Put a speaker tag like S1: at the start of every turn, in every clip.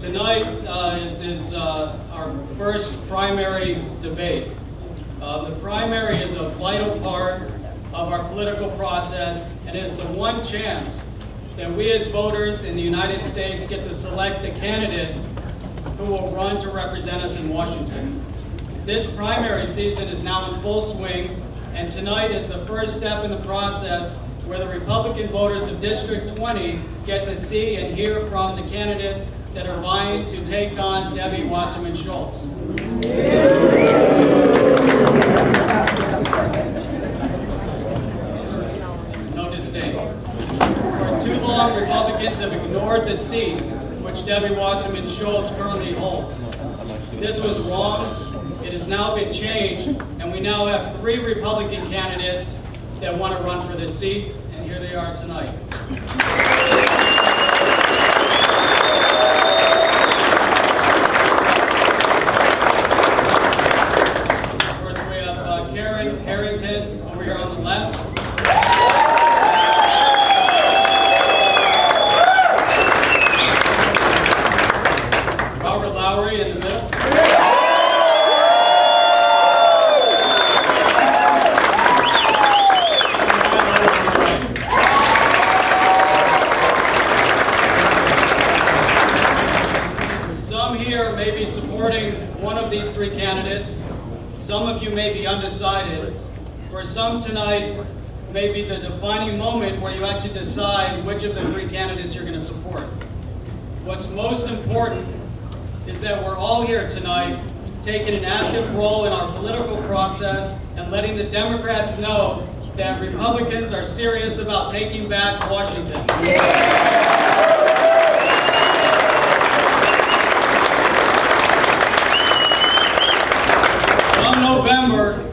S1: Tonight is our first primary debate. The primary is a vital part of our political process and is the one chance that we as voters in the United States get to select the candidate who will run to represent us in Washington. This primary season is now in full swing, and tonight is the first step in the process where the Republican voters of District 20 get to see and hear from the candidates that are vying to take on Debbie Wasserman Schultz. No disdain. For too long, Republicans have ignored the seat which Debbie Wasserman Schultz currently holds. This was wrong. It has now been changed, and we now have 3 Republican candidates that want to run for this seat, and here they are tonight. First, we have Karen Harrington over here on the left. Robert Lowry in the middle. One of these 3 candidates. Some of you may be undecided. For some tonight may be the defining moment where you actually decide which of the 3 candidates you're going to support. What's most important is that we're all here tonight taking an active role in our political process and letting the Democrats know that Republicans are serious about taking back Washington. November,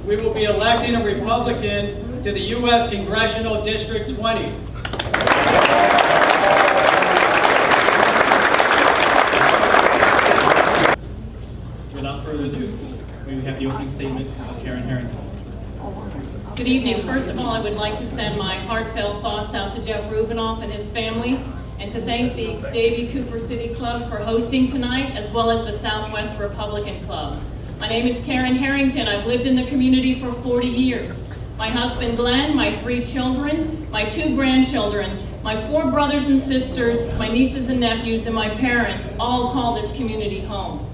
S1: we will be electing a Republican to the U.S. Congressional District 20.
S2: Without further ado, we have the opening statement of Karen Harrington.
S3: Good evening. First of all, I would like to send my heartfelt thoughts out to Jeff Rubinoff and his family, and to thank the Davie Cooper City Club for hosting tonight, as well as the Southwest Republican Club. My name is Karen Harrington. I've lived in the community for 40 years. My husband Glenn, my 3 children, my 2 grandchildren, my 4 brothers and sisters, my nieces and nephews, and my parents all call this community home.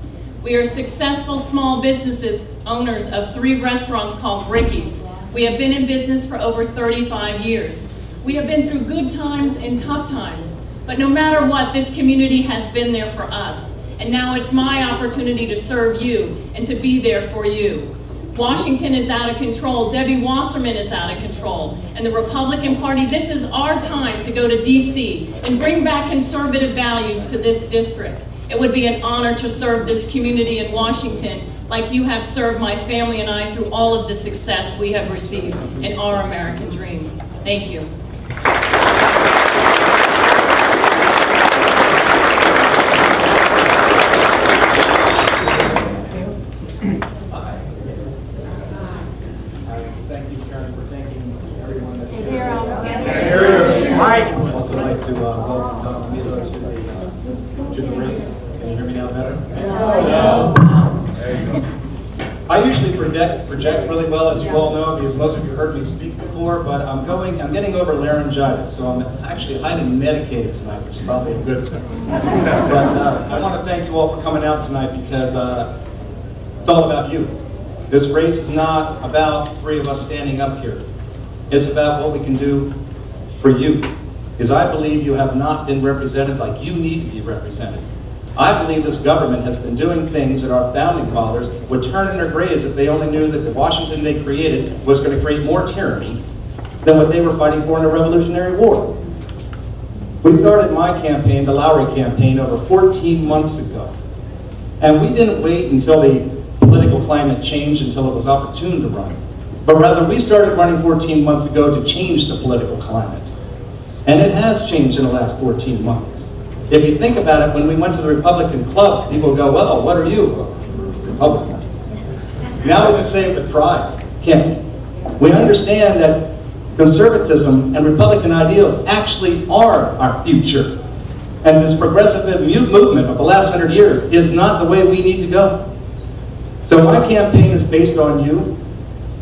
S3: We are successful small businesses, owners of 3 restaurants called Ricky's. We have been in business for over 35 years. We have been through good times and tough times, but no matter what, this community has been there for us. And now it's my opportunity to serve you and to be there for you. Washington is out of control. Debbie Wasserman is out of control. And the Republican Party, this is our time to go to D.C. and bring back conservative values to this district. It would be an honor to serve this community in Washington like you have served my family and I through all of the success we have received in our American dream. Thank you.
S4: I'd also like to welcome Don Miller to the race. Can you hear me now better? No. There you go. I usually project really well, as you all know, because most of you heard me speak before, but I'm getting over laryngitis, so I'm actually highly medicated tonight, which is probably a good thing. But I want to thank you all for coming out tonight, because it's all about you. This race is not about 3 of us standing up here. It's about what we can do for you, because I believe you have not been represented like you need to be represented. I believe this government has been doing things that our founding fathers would turn in their graves if they only knew that the Washington they created was going to create more tyranny than what they were fighting for in the Revolutionary War. We started my campaign, the Lowry campaign, over 14 months ago. And we didn't wait until the political climate changed, until it was opportune to run. But rather, we started running 14 months ago to change the political climate. And it has changed in the last 14 months. If you think about it, when we went to the Republican clubs, people go, well, what are you? Republican. Now we can say it with pride, can't we? We understand that conservatism and Republican ideals actually are our future. and this progressive movement of the last 100 years is not the way we need to go. So my campaign is based on you.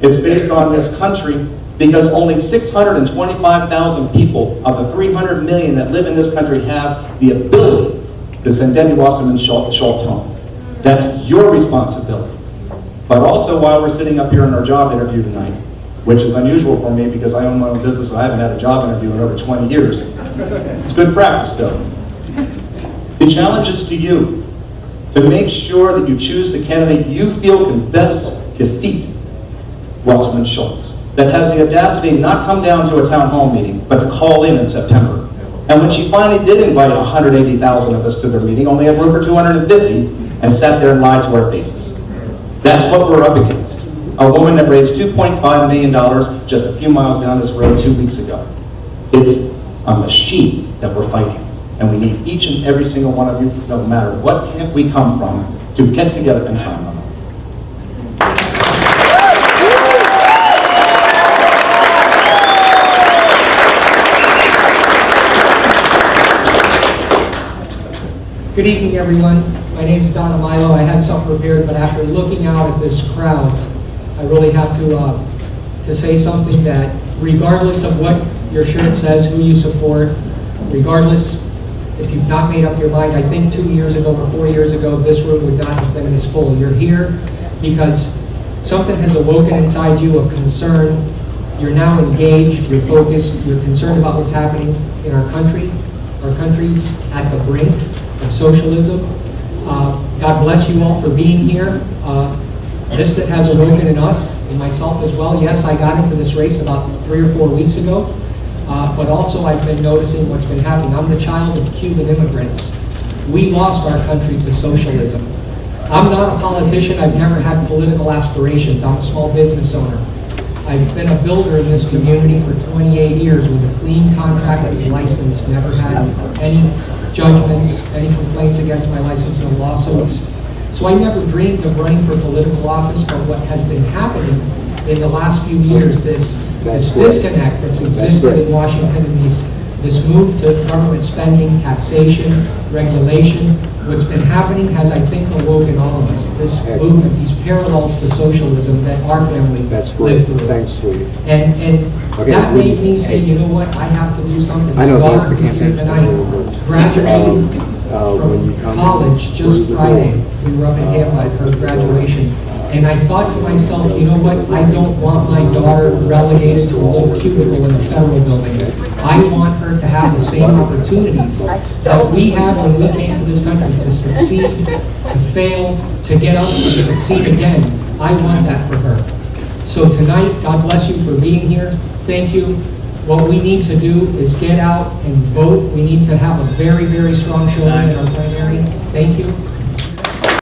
S4: It's based on this country, because only 625,000 people of the 300 million that live in this country have the ability to send Debbie Wasserman Schultz home. That's your responsibility. But also, while we're sitting up here in our job interview tonight, which is unusual for me because I own my own business, so I haven't had a job interview in over 20 years. It's good practice, though. The challenge is to you to make sure that you choose the candidate you feel can best defeat Wasserman Schultz, that has the audacity to not come down to a town hall meeting, but to call in September. And when she finally did invite 180,000 of us to their meeting, only had room for 250, and sat there and lied to our faces. That's what we're up against. A woman that raised $2.5 million just a few miles down this road 2 weeks ago. It's a machine that we're fighting. And we need each and every single one of you, no matter what camp we come from, to get together in time.
S5: Good evening, everyone. My name is Donna Milo. I had something prepared, but after looking out at this crowd, I really have to say something that, regardless of what your shirt says, who you support, regardless if you've not made up your mind, I think 2 years ago or 4 years ago, this room would not have been this full. You're here because something has awoken inside you, a concern. You're now engaged, you're focused, you're concerned about what's happening in our country. Our country's at the brink of socialism. God bless you all for being here. This that has awoken in us, and myself as well. Yes, I got into this race about 3 or 4 weeks ago, but also I've been noticing what's been happening. I'm the child of Cuban immigrants. We lost our country to socialism. I'm not a politician. I've never had political aspirations. I'm a small business owner. I've been a builder in this community for 28 years with a clean contractor's license, never had any judgments, any complaints against my license, no lawsuits. So I never dreamed of running for political office, but what has been happening in the last few years, this disconnect that's existed in Washington and this move to government spending, taxation, regulation, what's been happening has, I think, awoken all of us. This movement, these parallels to socialism that our family lived through.
S6: Thanks, sweetie.
S5: And that made me say, you know what, I have to do something. My daughter who's here tonight graduated from college just Friday. We were up in Tampa at her graduation. And I thought to myself, you know what, I don't want my daughter relegated to a little cubicle in a federal building. I want her to have the same opportunities that we had when we came to this country, to succeed, to fail, to get up and succeed again. I want that for her. So tonight, God bless you for being here. Thank you. What we need to do is get out and vote. We need to have a very, very strong showing in our primary. Thank you.